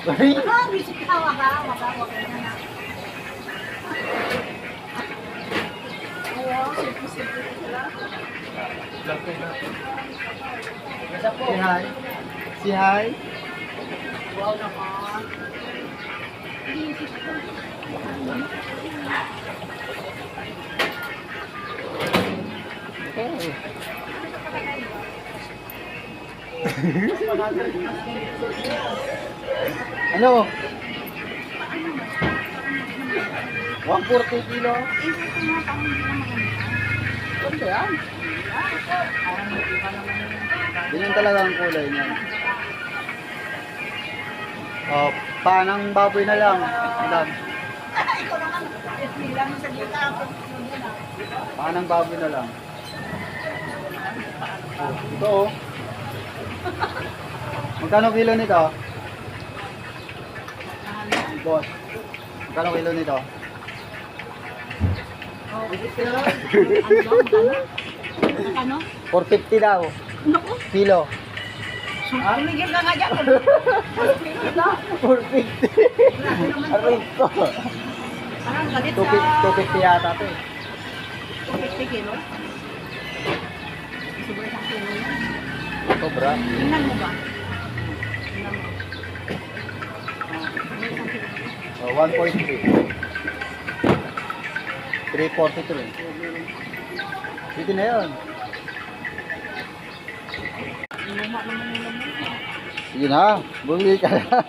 Bisik ka, wag na na. Oo, simple-simple sila. Si hi. Si hi. Wow naman. Ano? 140 kilo. Ano yan? Ganyan talaga ang kulay niyan. Oh, panang baboy na lang. Madam. Ikaw naman, bilang mo sa dito ako. Panang baboy na lang. Oh, ito oh. Magkano kilo nito? Boss. Magkano kilo nito? Ano? 450 daw. Naku, Kilo. tumigil ka nga dyan. 450. Aray ko. Parang galit 250 yata ito eh. 250 kilo. Sobrang isang kilo yan. Sobra. Tingnan mo ba? Oh, 1.3. 343. Dito na yun. Luma naman yung luma. Sige na, bumili ka na.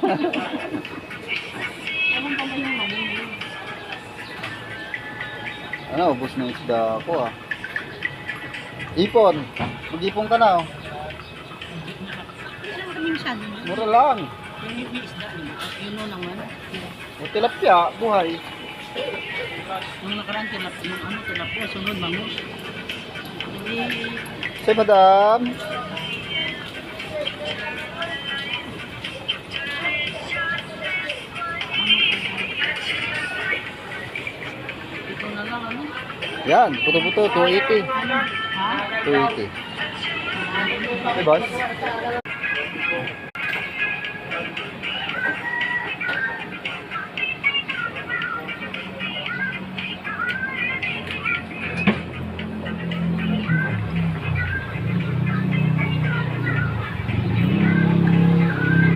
Ewan pa ba yung luma? Ano, ubos na isda ako ah. Ipon. Mag-ipon ka na oh. Hindi naman kami masyado. Mura lang. Yung isda, yun naman. O tilapia, buhay. Nung nakaraan, tinapos, sunod, bangus. Say madam. Ito na lang, ano? Yan, puto-puto, 280. Ha? 280. Hey boss.